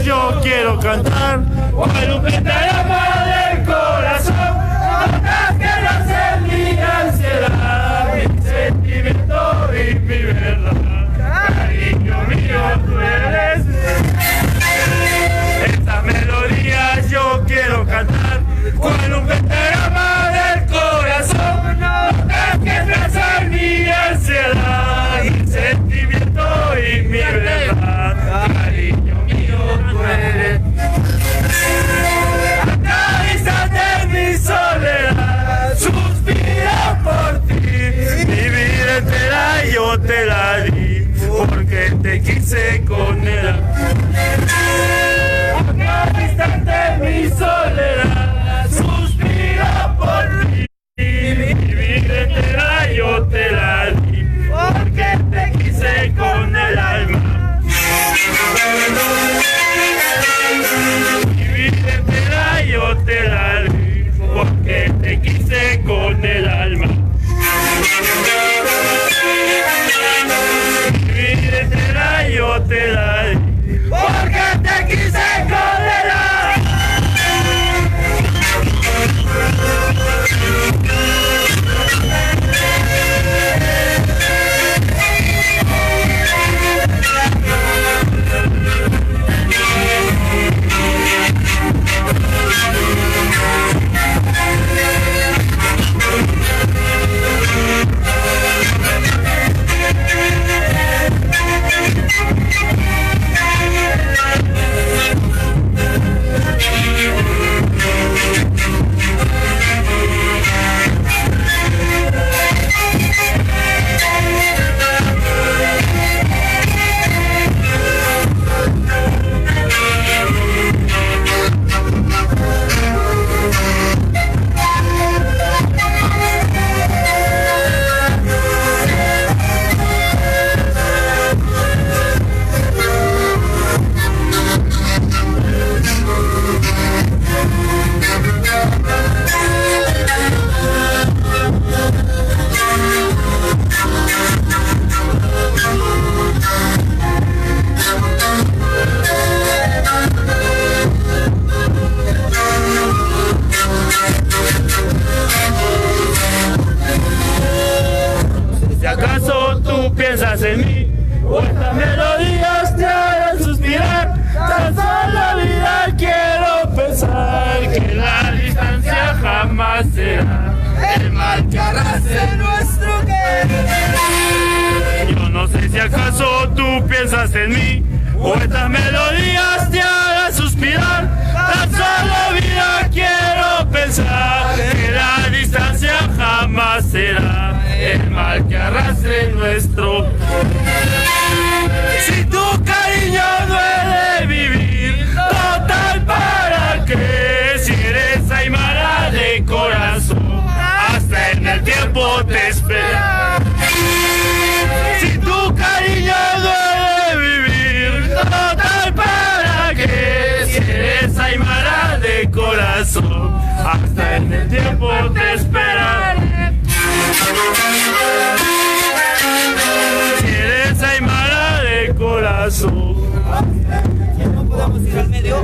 Yo quiero cantar con un pentagrama del corazón, notas que nacen mi ansiedad, mi sentimiento y mi verdad. Cariño mío, tú eres. Estas melodías yo quiero cantar con un pentagrama del corazón, notas que nacen mi ansiedad, mi sentimiento y mi verdad. Cariño mío, tú eres. A cada instante mi soledad suspira por ti. Mi vida entera yo te la di, porque te quise con el a cada instante mi soledad suspira por ti. Mi vida entera yo te la di, porque te quise con el alma. Mi vida entera yo te la di, porque te quise con el alma. Mi vida entera yo te la di, porque te quise con el alma. Si acaso tú piensas en mí, o estas melodías te harán suspirar, tan solo vida quiero pensar que la distancia jamás será el mal que arrase nuestro querer. Yo no sé si acaso tú piensas en mí, o estas melodías te harán suspirar, tan solo vida quiero pensar que la distancia jamás será el mal que arrastre nuestro. Si tu cariño duele vivir, total para qué, si eres aymara de corazón, hasta en el tiempo te espera. Si tu cariño duele vivir, total para qué, si eres aymara de corazón, hasta en el tiempo te espera. Si eres aymara de corazón. ¿No podemos ir al medio?